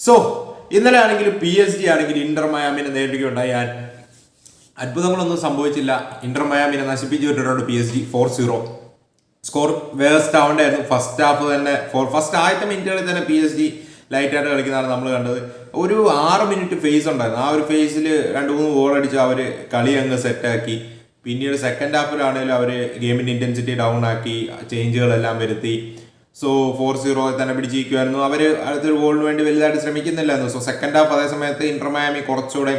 So ഇന്നലെ ആണെങ്കിൽ PSG ആണെങ്കിൽ ഇന്റർ മയാമിനെ നേരിടുകയുണ്ടായി. അത്ഭുതങ്ങളൊന്നും സംഭവിച്ചില്ല. ഇന്റർ മയാമിനെ നശിപ്പിച്ചു വിട്ടിട്ടുണ്ട് PSG 4-0. സ്കോർ വേസ്റ്റ് ആവേണ്ടായിരുന്നു. ഫസ്റ്റ് ഹാഫ് തന്നെ ഫസ്റ്റ് ആദ്യത്തെ മിനിറ്റുകളിൽ തന്നെ PSG ലൈറ്റായിട്ട് കളിക്കുന്നതാണ് നമ്മൾ കണ്ടത്. ഒരു 6 മിനിറ്റ് ഫേസ് ഉണ്ടായിരുന്നു. ആ ഒരു ഫേസിൽ 2-3 ഗോൾ അടിച്ച് അവർ കളി അങ്ങ് സെറ്റാക്കി. പിന്നീട് സെക്കൻഡ് ഹാഫിലാണെങ്കിലും അവർ ഗെയിമിൻ്റെ ഇൻറ്റൻസിറ്റി ഡൗൺ ആക്കി, ചേഞ്ചുകളെല്ലാം വരുത്തി. സോ 4-0 തന്നെ പിടിച്ചിരിക്കുമായിരുന്നു. അവർ അടുത്തൊരു ഗോളിന് വേണ്ടി വലുതായിട്ട് ശ്രമിക്കുന്നില്ലായിരുന്നു. സോ സെക്കൻഡ് ഹാഫ് അതേ സമയത്ത് ഇന്റർ മയാമി കുറച്ചുകൂടെ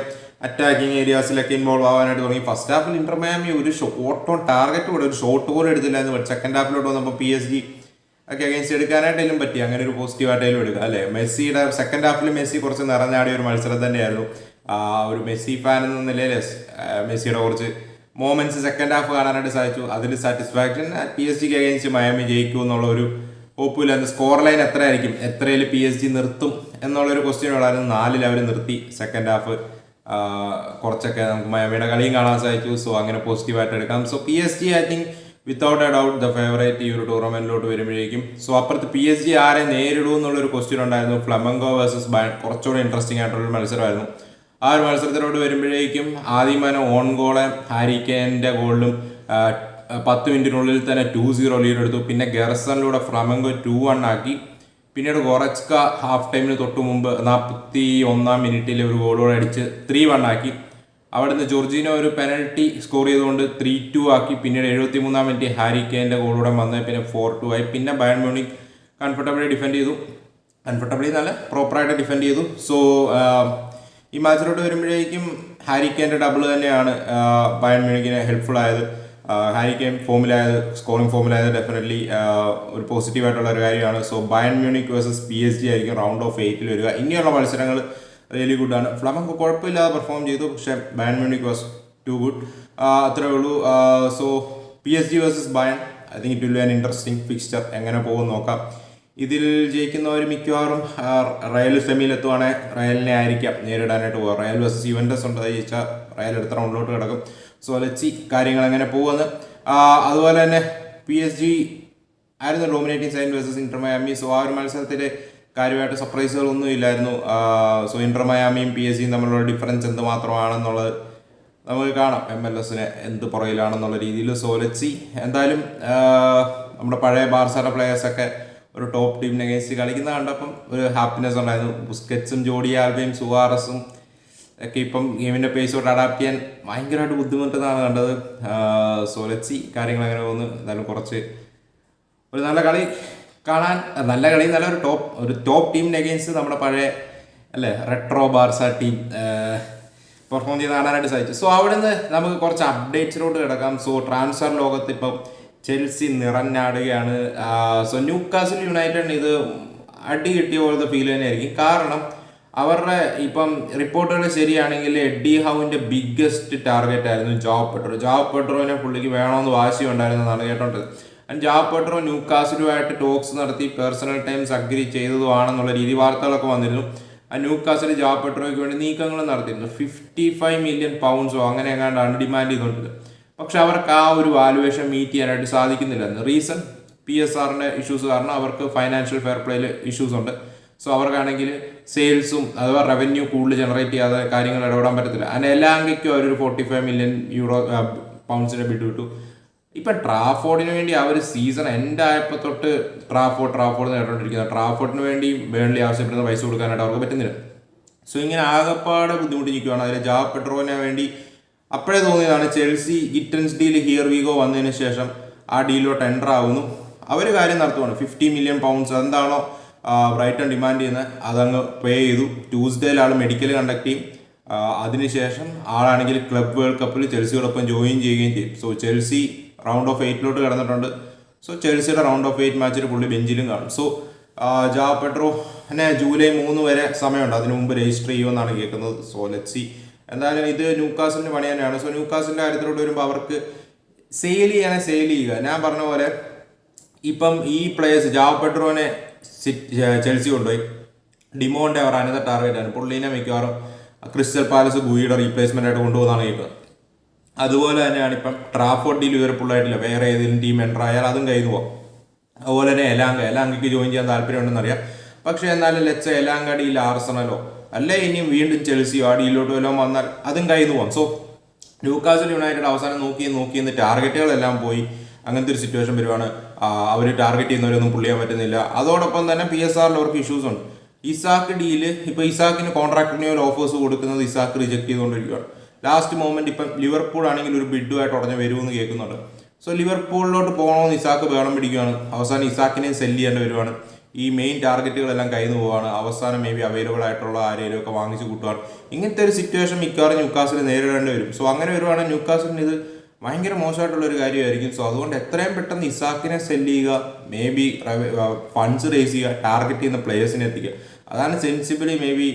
അറ്റാക്കിങ് ഏരിയാസിലൊക്കെ ഇൻവോൾവ് ആവാനായിട്ട് തുടങ്ങി. ഫസ്റ്റ് ഹാഫിൽ ഇന്റർ മയാമി ഒരു ഷോട്ട് ഓൺ ടാർഗറ്റ് കൂടെ ഒരു ഷോട്ട് പോലും എടുത്തില്ലായിരുന്നു. ബട്ട് സെക്കൻഡ് ഹാഫിലോട്ട് വന്നപ്പോൾ PSG ഒക്കെ അഗേൻസ്റ്റ് എടുക്കാനായിട്ടെങ്കിലും പറ്റി. അങ്ങനെ ഒരു പോസിറ്റീവായിട്ടായാലും എടുക്കുക അല്ലേ. മെസ്സിയുടെ സെക്കൻഡ് ഹാഫിൽ മെസ്സി കുറച്ച് നിറഞ്ഞാടിയ ഒരു മത്സരം തന്നെയായിരുന്നു. ഒരു മെസ്സി ഫാൻ എന്ന നിലയിൽ മെസ്സിയുടെ കുറച്ച് മോമെന്റ്സ് സെക്കൻഡ് ഹാഫ് കാണാനായിട്ട് സാധിച്ചു. അതിൽ സാറ്റിസ്ഫാക്ഷൻ. PSG അഗേൻസ്റ്റ് മയാമി ജയിക്കും എന്നുള്ള ഒരു ഒപ്പില്ലായിരുന്നു. സ്കോർ ലൈൻ എത്രയായിരിക്കും, എത്രയിൽ PSG നിർത്തും എന്നുള്ളൊരു ക്വസ്റ്റ്യൻ ഉള്ളായിരുന്നു. 4 അവർ നിർത്തി സെക്കൻഡ് ഹാഫ്. കുറച്ചൊക്കെ നമുക്ക് മയാമിയുടെ കളിയും കാണാൻ സാധിച്ചു. സോ അങ്ങനെ പോസിറ്റീവായിട്ട് എടുക്കാം. So PSG I think without A doubt the favourite ഈ ഒരു ടൂർണമെന്റിലോട്ട് വരുമ്പോഴേക്കും. സോ അപ്പുറത്ത് PSG ആരെ നേരിടും എന്നുള്ളൊരു ക്വസ്റ്റ്യൻ ഉണ്ടായിരുന്നു. ഫ്ലമംഗോ വേഴ്സസ് ബയൺ കുറച്ചുകൂടെ ഇൻട്രസ്റ്റിംഗ് ആയിട്ടുള്ള മത്സരമായിരുന്നു. ആ ഒരു മത്സരത്തിലോട്ട് വരുമ്പോഴേക്കും ആദ്യം ഓൺ ഗോളെ ഹാരി കെയിനിന്റെ ഗോളിലും 10 മിനിറ്റിനുള്ളിൽ തന്നെ 2-0 ലീഡ് എടുത്തു. പിന്നെ ഗെർസണിലൂടെ ഫ്ലമംഗോ 2-1 ആക്കി. പിന്നീട് ഗൊറച്ക ഹാഫ് ടൈമിന് തൊട്ട് മുമ്പ് 41-ാം മിനിറ്റിൽ ഒരു ഗോളോടെ അടിച്ച് 3-1 ആക്കി. അവിടുന്ന് ജോർജിനോ ഒരു പെനൽറ്റി സ്കോർ ചെയ്തുകൊണ്ട് 3-2 ആക്കി. പിന്നീട് 73-ാം മിനിറ്റ് ഹാരി കെയിൻ്റെ ഗോളൂടെ വന്ന് പിന്നെ 4-2 ആയി. പിന്നെ ബയൺ മ്യൂണിക് കംഫർട്ടബിളി ഡിഫെൻഡ് ചെയ്തു. കംഫർട്ടബിളി നല്ല പ്രോപ്പറായിട്ട് ഡിഫെൻഡ് ചെയ്തു. സോ ഈ മാച്ചിലോട്ട് വരുമ്പോഴേക്കും ഹാരി കെയിൻ്റെ ഡബിൾ തന്നെയാണ് ബയൺ മ്യൂണിക്കിന് ഹെൽപ്ഫുൾ ആയത്. ഹാരി കെയിൻ ഫോമിലായത്, സ്കോറിംഗ് ഫോമിലായത് ഡെഫിനറ്റ്ലി ഒരു പോസിറ്റീവായിട്ടുള്ള ഒരു കാര്യമാണ്. So Bayern Munich versus PSG ആയിരിക്കും റൗണ്ട് ഓഫ് 8 വരിക. ഇനിയുള്ള മത്സരങ്ങൾ റിയലി ഗുഡാണ്. ഫ്ലമംഗോ കുഴപ്പമില്ലാതെ പെർഫോം ചെയ്തു. പക്ഷേ Bayern Munich was too good. അത്രേ ഉള്ളൂ. So PSG versus Bayern I think it will be an interesting fixture. എങ്ങനെ പോകും നോക്കാം. ഇതിൽ ജയിക്കുന്നവർ മിക്കവാറും റയൽ സെമിയിലെത്തുവാണെങ്കിൽ റയലിനെ ആയിരിക്കാം നേരിടാനായിട്ട് പോകുക. റയൽ വേഴ്സസ് യുവന്റസ് ഉണ്ട്. അത് ജയിച്ചാൽ റയൽ അടുത്ത റൗണ്ടിലോട്ട് കിടക്കും. സോ ലെറ്റ്സ് കാര്യങ്ങൾ എങ്ങനെ പോകുമെന്ന്. അതുപോലെ തന്നെ PSG ആയിരുന്നു dominating side versus Inter Miami. So ആ ഒരു മത്സരത്തിൽ കാര്യമായിട്ട് സർപ്രൈസുകളൊന്നും ഇല്ലായിരുന്നു. സോ ഇന്റർ മയാമിയും PSG തമ്മിലുള്ള ഡിഫറൻസ് എന്ത് മാത്രമാണെന്നുള്ളത് നമുക്ക് കാണാം. MLS എന്ത് പുറകിലാണെന്നുള്ള രീതിയിൽ. സോ ലെറ്റ്സ് എന്തായാലും നമ്മുടെ പഴയ ബാർസയുടെ പ്ലേയേഴ്സൊക്കെ ഒരു ടോപ്പ് ടീമിനെ അഗേൻസ്റ്റ് കളിക്കുന്ന കണ്ടപ്പം ഒരു ഹാപ്പിനെസ് ഉണ്ടായിരുന്നു. ബുസ്കറ്റ്സും ജോഡി ആൽബയും സുവാറസും ഒക്കെ ഇപ്പം ഗെയിമിൻ്റെ പേസോട്ട് അഡാപ്റ്റ് ചെയ്യാൻ ഭയങ്കരമായിട്ട് ബുദ്ധിമുട്ടെന്നാണ് കണ്ടത്. സോ ലെറ്റ്സ് കാര്യങ്ങൾ അങ്ങനെ പോകുന്നു. എന്തായാലും കുറച്ച് ഒരു നല്ല കളി കാണാൻ, നല്ല കളി, നല്ല ഒരു ടോപ്പ് ടീമിൻ്റെ അഗേൻസ്റ്റ് നമ്മുടെ പഴയ അല്ലേ റെട്രോ ബാർസ ടീം പെർഫോം ചെയ്ത് കാണാനായിട്ട് സാധിച്ചു. സോ അവിടെ നിന്ന് നമുക്ക് കുറച്ച് അപ്ഡേറ്റ്സിലോട്ട് കിടക്കാം. സോ ട്രാൻസ്ഫർ ലോകത്ത് ഇപ്പം ചെൽസി നിറഞ്ഞാടുകയാണ്. സോ ന്യൂകാസിൽ യുണൈറ്റഡിന് ഇത് അടി കിട്ടിയ പോലത്തെ ഫീൽ തന്നെയായിരിക്കും. കാരണം അവരുടെ ഇപ്പം റിപ്പോർട്ടുകൾ ശരിയാണെങ്കിൽ എഡ്ഡി ഹൗവിൻ്റെ ബിഗ്ഗസ്റ്റ് ടാർഗറ്റ് ആയിരുന്നു ജാവ് പെട്രോനെ പുള്ളിക്ക് വേണമെന്ന് വാശിയുണ്ടായിരുന്നതാണ് കേട്ടോണ്ടത്. ജാവ് പെട്രോ ന്യൂകാസിലുമായിട്ട് ടോക്സ് നടത്തി പേഴ്സണൽ ടൈംസ് അഗ്രി ചെയ്തതുമാണെന്നുള്ള രീതി വാർത്തകളൊക്കെ വന്നിരുന്നു. ന്യൂകാസിൽ ജാവ് പെട്രോയ്ക്ക് വേണ്ടി നീക്കങ്ങൾ നടത്തിയിരുന്നു. 55 മില്യൺ പൗണ്ട്സോ അങ്ങനെ എങ്ങാണ്ടാണ് ഡിമാൻഡ് ചെയ്തുകൊണ്ടിരുന്നത്. പക്ഷെ അവർക്ക് ആ ഒരു വാലുവേഷൻ മീറ്റ് ചെയ്യാനായിട്ട് സാധിക്കുന്നില്ലെന്ന്. റീസൺ PSRന്റെ ഇഷ്യൂസ് കാരണം അവർക്ക് ഫൈനാൻഷ്യൽ ഫെയർ പ്ലേയിൽ ഇഷ്യൂസ് ഉണ്ട്. സോ അവർക്കാണെങ്കിൽ സെയിൽസും അഥവാ റവന്യൂ കൂടുതൽ ജനറേറ്റ് ചെയ്യാതെ കാര്യങ്ങൾ ഇടപെടാൻ പറ്റത്തില്ല. അങ്ങനെ എല്ലാ അംഗയ്ക്കും അവരൊരു 45 മില്യൺ പൗണ്ട്സിന്റെ ബിഡ് വിട്ടു. ഇപ്പം ട്രാഫോർഡിന് വേണ്ടി അവർ സീസൺ എൻഡ് ആയപ്പോൾ തൊട്ട് ട്രാഫോർഡ് നേടിക്കൊണ്ടിരിക്കുന്നത്. ട്രാഫോർഡിന് വേണ്ടി ബേൺലി ആവശ്യപ്പെടുന്ന പൈസ കൊടുക്കാനായിട്ട് അവർക്ക് പറ്റുന്നില്ല. സോ ഇങ്ങനെ ആകെപ്പാടെ ബുദ്ധിമുട്ടിരിക്കുകയാണ്. അതിൽ ജാവ് പെട്രോനെ വേണ്ടി അപ്പോഴേ തോന്നിയതാണ് ചെൽസി ഗിറ്റൻസ് ഡീൽ ഹിയർ വീഗോ വന്നതിന് ശേഷം ആ ഡീലിലോട്ട് എൻ്റർ ആവുന്നു. അവർ കാര്യം നടത്തുവാണ്. 50 മില്യൺ പൗണ്ട്സ് എന്താണോ ബ്രൈറ്റൺ ഡിമാൻഡ് ചെയ്യുന്നത് അതങ്ങ് പേ ചെയ്തു. ട്യൂസ്ഡേയിൽ ആൾ മെഡിക്കൽ കണ്ടക്ട് ചെയ്യും. അതിനുശേഷം ആളാണെങ്കിൽ ക്ലബ് വേൾഡ് കപ്പിൽ ചെൽസിയോടൊപ്പം ജോയിൻ ചെയ്യുകയും ചെയ്യും. സോ ചെൽസി റൗണ്ട് ഓഫ് 8 കിടന്നിട്ടുണ്ട്. സോ ചെൽസിയുടെ റൗണ്ട് ഓഫ് 8 മാച്ചിൽ പുള്ളി ബെഞ്ചിലും കാണും. സോ ജാവ് പെട്രോനെ ജൂലൈ 3 വരെ സമയമുണ്ട്. അതിനു മുമ്പ് രജിസ്റ്റർ ചെയ്യുമെന്നാണ് കേൾക്കുന്നത്. സോ ലെറ്റ്സ് എന്തായാലും ഇത് ന്യൂകാസിലിന് പണി തന്നെയാണ്. സോ ന്യൂകാസിലിൻ്റെ കാര്യത്തിലോട്ട് വരുമ്പോൾ അവർക്ക് സെയിൽ ചെയ്യുക. ഞാൻ പറഞ്ഞ പോലെ ഇപ്പം ഈ പ്ലേയേഴ്സ് ജാവ് പെട്രോനെ ചെൽസി കൊണ്ടുപോയി. ഡിമോണ്ടെ അവർ അനദർ ടാർഗറ്റാണ്. പുള്ളീനെ മിക്കവാറും ക്രിസ്റ്റൽ പാലസ് ഗുയിയുടെ റീപ്ലേസ്മെൻ്റ് ആയിട്ട് കൊണ്ടുപോകുന്നതാണ് കേൾക്കുന്നത്. അതുപോലെ തന്നെയാണ് ഇപ്പം ട്രാഫോർഡ് ഡീൽ ഇവരെ പുള്ളായിട്ടില്ല. വേറെ ഏതെങ്കിലും ടീം എൻ്റർ ആയാൽ അതും കയ്യിൽ പോകാം. അതുപോലെ തന്നെ എലാങ്കയ്ക്ക് ജോയിൻ ചെയ്യാൻ താല്പര്യമുണ്ടെന്നറിയാം. പക്ഷേ എന്നാലും ലെറ്റ്സ് എലാങ്കടിയിൽ ആർസണലോ അല്ലെ ഇനിയും വീണ്ടും ചെൽസിയോ ആ ഡീലോട്ട് വല്ലതും വന്നാൽ അതും കയ്യിൽ നിന്ന് പോകാം. സോ ന്യൂകാസിൽ യുണൈറ്റഡ് അവസാനം നോക്കി ടാർഗറ്റുകളെല്ലാം പോയി. അങ്ങനത്തെ ഒരു സിറ്റുവേഷൻ വരുവാണ്. അവർ ടാർഗറ്റ് ചെയ്യുന്നവരൊന്നും പുള്ളി ചെയ്യാൻ പറ്റുന്നില്ല. അതോടൊപ്പം തന്നെ PSRൽ അവർക്ക് ഇഷ്യൂസ് ഉണ്ട്. ഇസാക്ക് ഡീല് ഇപ്പോൾ ഇസാക്കിന് കോൺട്രാക്ട് റിന്യൂവൽ ഓഫേഴ്സ് കൊടുക്കുന്നത് ഇസാക്ക് റിജക്ട് ചെയ്തുകൊണ്ടിരിക്കുകയാണ്. ലാസ്റ്റ് മൊമെന്റ് ഇപ്പം ലിവർപൂൾ ആണെങ്കിൽ ഒരു ബിഡുമായിട്ട് ഉടനെ വരുമെന്ന് കേൾക്കുന്നുണ്ട്. സോ ലിവർപൂളിലോട്ട് പോകണമെന്ന് ഇസാക്ക് ബഹളം പിടിക്കുകയാണ്. അവസാനം ഇസാക്കിനെ സെല്ല് ചെയ്യേണ്ടി വരുവാണ്. ഈ മെയിൻ ടാർഗറ്റുകളെല്ലാം കയ്യിൽ നിന്ന് പോവാണ്. അവസാനം മേ ബി അവൈലബിൾ ആയിട്ടുള്ള ആരെയും ഒക്കെ വാങ്ങിച്ച് കൂട്ടുകയാണ്. ഇങ്ങനത്തെ ഒരു സിറ്റുവേഷൻ മിക്കവാറും ന്യൂകാസിൽ നേരിടേണ്ടി വരും. സോ അങ്ങനെ വരുവാണെങ്കിൽ ന്യൂകാസിന് ഇത് ഭയങ്കര മോശമായിട്ടുള്ള ഒരു കാര്യമായിരിക്കും. സോ അതുകൊണ്ട് എത്രയും പെട്ടെന്ന് ഇസാക്കിനെ സെല്ല് ചെയ്യുക, മേ ബി ഫണ്ട്സ് റേസ് ചെയ്യുക, ടാർഗറ്റ് ചെയ്യുന്ന പ്ലേയേഴ്സിനെ എത്തിക്കുക. അതാണ് സെൻസിബിളി മേ ബി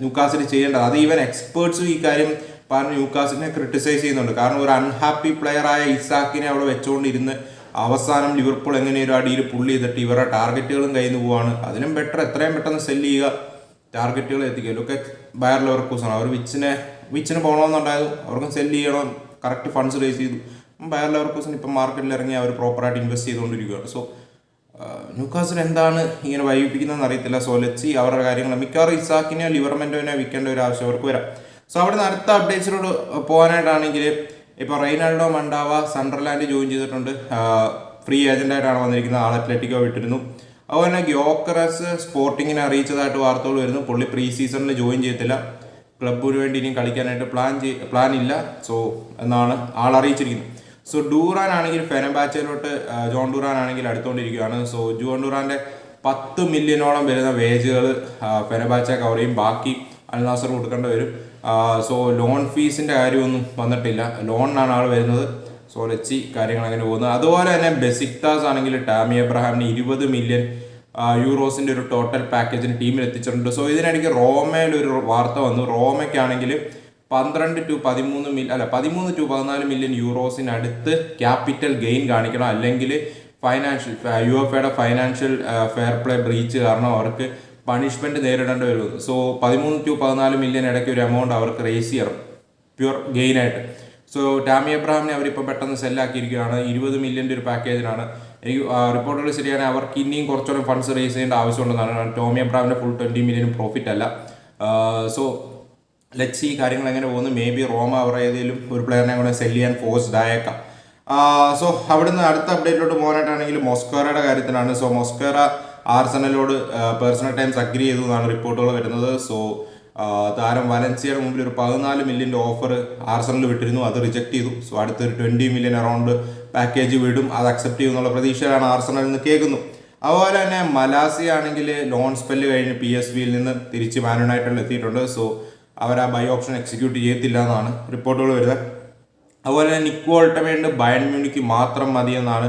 ന്യൂകാസിൽ ചെയ്യേണ്ടത്. അത് ഈവൻ എക്സ്പേർട്സും ഈ കാര്യം പറഞ്ഞ് ന്യൂകാസിനെ ക്രിട്ടിസൈസ് ചെയ്യുന്നുണ്ട്. കാരണം ഒരു അൺഹാപ്പി പ്ലെയറായ ഇസാക്കിനെ അവിടെ വെച്ചുകൊണ്ടിരുന്ന് അവസാനം ലിവർപൂൾ എങ്ങനെ ഒരു അടിയിൽ പുള്ളി ചെയ്തിട്ട് ഇവരുടെ ടാർഗറ്റുകളും കയ്യിൽ നിന്ന് പോവാണ്. അതിനും ബെറ്റർ എത്രയും പെട്ടെന്ന് സെല്ല് ചെയ്യുക, ടാർഗറ്റുകൾ എത്തിക്കുക. ലൊക്കെ ബയർ ലെവർകൂസൻ അവർ വിച്ചിന് പോകണമെന്നുണ്ടായിരുന്നു, അവർക്കും സെല്ല് ചെയ്യണം, കറക്റ്റ് ഫണ്ട്സ് റേസ് ചെയ്തു. ബയർ ലെവർകൂസൻ ഇപ്പം മാർക്കറ്റിൽ ഇറങ്ങി അവർ പ്രോപ്പറായിട്ട് ഇൻവെസ്റ്റ് ചെയ്തുകൊണ്ടിരിക്കുകയാണ്. സോ ന്യൂകാസിൽ എന്താണ് ഇങ്ങനെ വൈകിപ്പിക്കുന്നതെന്ന് അറിയത്തില്ല. സോ ലെറ്റ്സി അവരുടെ കാര്യങ്ങൾ. മിക്കവാറും ഇസാക്കിനെയോ ലിവർമെൻറ്റോനെയോ വിൽക്കേണ്ട ഒരു ആവശ്യം അവർക്ക് വരാം. സോ അവിടെ നിന്ന് അടുത്ത അപ്ഡേറ്റ്സിനോട് പോകാനായിട്ടാണെങ്കിൽ ഇപ്പോൾ റെയ്നാൾഡോ മണ്ടാവ സണ്ടർലാൻഡ് ജോയിൻ ചെയ്തിട്ടുണ്ട്. ഫ്രീ ഏജന്റായിട്ടാണ് വന്നിരിക്കുന്നത്. ആൾ അത്ലറ്റിക്കോ വിട്ടിരുന്നു. അതുപോലെ തന്നെ ഗ്യോക്കറസ് സ്പോർട്ടിങ്ങിനെ അറിയിച്ചതായിട്ട് വാർത്തകൾ വരുന്നു. പുള്ളി പ്രീ സീസണിൽ ജോയിൻ ചെയ്യത്തില്ല, ക്ലബിന് വേണ്ടി ഇനിയും കളിക്കാനായിട്ട് പ്ലാൻ ഇല്ല. സോ എന്നാണ് ആൾ അറിയിച്ചിരിക്കുന്നത്. സോ ഡൂറാൻ ആണെങ്കിൽ ഫെനബാച്ചയിലോട്ട് ജോൺ ഡൂറാൻ ആണെങ്കിൽ അടുത്തുകൊണ്ടിരിക്കുകയാണ്. സോ ജോൺ ഡൂറാൻ്റെ 10 മില്യണോളം വരുന്ന വേജുകൾ ഫെനബാച്ച കവർ ചെയ്യും, ബാക്കി അൽ നാസർ കൊടുക്കേണ്ടി വരും. സോ ലോൺ ഫീസിൻ്റെ കാര്യമൊന്നും വന്നിട്ടില്ല, ലോണിനാണ് ആൾ വരുന്നത്. സോ ലെറ്റ്സി കാര്യങ്ങൾ അങ്ങനെ പോകുന്നത്. അതുപോലെ തന്നെ ബെസിക്താസ് ആണെങ്കിൽ ടാമി എബ്രഹാമിന് 20 മില്യൺ യൂറോസിൻ്റെ ഒരു ടോട്ടൽ പാക്കേജിന് ടീമിൽ എത്തിച്ചിട്ടുണ്ട്. സോ ഇതിനിടയ്ക്ക് റോമയിൽ ഒരു വാർത്ത വന്നു. റോമയ്ക്കാണെങ്കിൽ 13 to 14 മില്യൺ യൂറോസിനടുത്ത് ക്യാപിറ്റൽ ഗെയിൻ കാണിക്കണം, അല്ലെങ്കിൽ യുഎഫയുടെ ഫൈനാൻഷ്യൽ ഫെയർ പ്ലേ ബ്രീച്ച് കാരണം അവർക്ക് പണിഷ്മെന്റ് നേരിടേണ്ടി വരും. സോ 13 to 14 മില്യൺ ഇടയ്ക്ക് ഒരു എമൗണ്ട് അവർക്ക് റേസ് ചെയ്യണം പ്യുവർ ഗെയിൻ ആയിട്ട്. സോ ടാമി എബ്രഹാമിനെ അവരിപ്പോൾ പെട്ടെന്ന് സെല്ലാക്കിയിരിക്കുകയാണ്. 20 മില്യൻ്റെ ഒരു പാക്കേജിനാണ്. എനിക്ക് റിപ്പോർട്ടുകൾ ശരിയാണ്, അവർക്ക് ഇനിയും കുറച്ചുകൂടെ ഫണ്ട്സ് റേസ് ചെയ്യേണ്ട ആവശ്യമുണ്ടെന്നാണ്. ടോമി എബ്രഹാമിൻ്റെ ഫുൾ 20 മില്യൺ പ്രോഫിറ്റ് അല്ല. സോ ലെറ്റ്സ് ഈ കാര്യങ്ങൾ എങ്ങനെ പോകുന്നു. മേ ബി റോമ അവരുടെ ഏതെങ്കിലും ഒരു പ്ലെയറിനെ കൂടെ സെല് ചെയ്യാൻ ഫോഴ്സ്ഡ് ആയേക്കാം. സോ അവിടുന്ന് അടുത്ത അപ്ഡേറ്റിലോട്ട് പോകാനായിട്ടാണെങ്കിൽ മൊസ്കോറയുടെ കാര്യത്തിലാണ്. സോ മൊസ്കോറ ആർസണലോട് പേഴ്സണൽ ടൈംസ് അഗ്രി ചെയ്തു എന്നാണ് റിപ്പോർട്ടുകൾ വരുന്നത്. സോ താരം വലൻസിയയുടെ മുമ്പിൽ ഒരു 14 മില്യൻ്റെ ഓഫർ ആർസണൽ വിട്ടിരുന്നു, അത് റിജക്ട് ചെയ്തു. സോ അടുത്തൊരു 20 മില്യൺ അറൗണ്ട് പാക്കേജ് വിടും, അത് അക്സെപ്റ്റ് ചെയ്യുമെന്നുള്ള പ്രതീക്ഷയിലാണ് ആർസണൽ എന്ന് കേൾക്കുന്നു. അതുപോലെ തന്നെ മലാസി ആണെങ്കിൽ ലോൺ സ്പെല്ല് കഴിഞ്ഞ് PSVയിൽ നിന്ന് തിരിച്ച് മാൻ യുണൈറ്റഡിൽ എത്തിയിട്ടുണ്ട്. സോ അവർ ആ ബൈ ഓപ്ഷൻ എക്സിക്യൂട്ട് ചെയ്യത്തില്ല എന്നാണ് റിപ്പോർട്ടുകൾ വരുന്നത്. അതുപോലെ തന്നെ നിക്കോ ഓൾട്ടമേണ്ട് ബയൺ മ്യൂണിക്ക് മാത്രം മതിയെന്നാണ്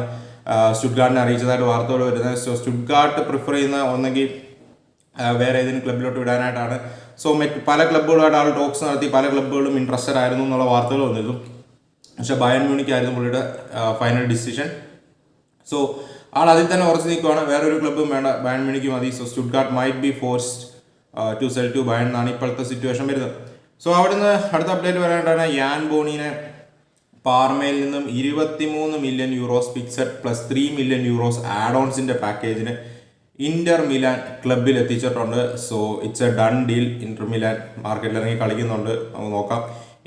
സ്റ്റുട്ട്ഗാർട്ടിനെ അറിയിച്ചതായിട്ട് വാർത്തകൾ വരുന്നത്. സോ സ്റ്റുട്ട്ഗാർട്ട് പ്രിഫർ ചെയ്യുന്ന ഒന്നെങ്കിൽ വേറെ ഏതെങ്കിലും ക്ലബിലോട്ട് വിടാനായിട്ടാണ്. സോ പല ക്ലബ്ബുകളുമായിട്ട് ആൾ ടോക്സ് നടത്തി, പല ക്ലബ്ബുകളും ഇൻട്രസ്റ്റഡ് ആയിരുന്നു എന്നുള്ള വാർത്തകൾ വന്നിരുന്നു. പക്ഷെ ബയൺ മ്യൂണിക്കായിരുന്നു പുള്ളിയുടെ ഫൈനൽ ഡിസിഷൻ. സോ ആൾ അതിൽ തന്നെ ഉറച്ചു നിൽക്കുകയാണ്, വേറൊരു ക്ലബ്ബും വേണ്ട, ബയൺ മ്യൂണിക്ക് മതി. So Stuttgart might be forced to sell to Bayern എന്നാണ് ഇപ്പോഴത്തെ സിറ്റുവേഷൻ വരുന്നത്. സോ അവിടുന്ന് അടുത്ത അപ്ഡേറ്റ് പറയാനായിട്ടാണ് യാൻ ബോണിനെ പാർമയിൽ നിന്നും 23 million euros fixed plus 3 million euros add ഓൺസിൻ്റെ പാക്കേജിന് ഇന്റർ മിലാൻ ക്ലബിൽ എത്തിച്ചിട്ടുണ്ട്. So it's a done deal. Inter Milan മാർക്കറ്റിൽ ഇറങ്ങി കളിക്കുന്നുണ്ട്, നമുക്ക് നോക്കാം.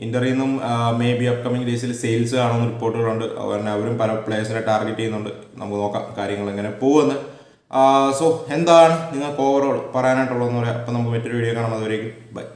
ഇന്ററിൽ നിന്നും മേ ബി അപ്കമിങ് ഡേയ്സിൽ സെയിൽസ് കാണുന്ന റിപ്പോർട്ടുകളുണ്ട്. അതുപോലെ അവരും പല പ്ലേയേഴ്സിനെ ടാർഗറ്റ് ചെയ്യുന്നുണ്ട്, നമുക്ക് നോക്കാം കാര്യങ്ങൾ എങ്ങനെ പോകുമെന്ന്. സോ എന്താണ് നിങ്ങൾക്ക് ഓവറോൾ പറയാനായിട്ടുള്ളതെന്ന് പറയാം. അപ്പം നമുക്ക് മറ്റൊരു വീഡിയോ കാണാം. അതുവരേക്കും ബൈ.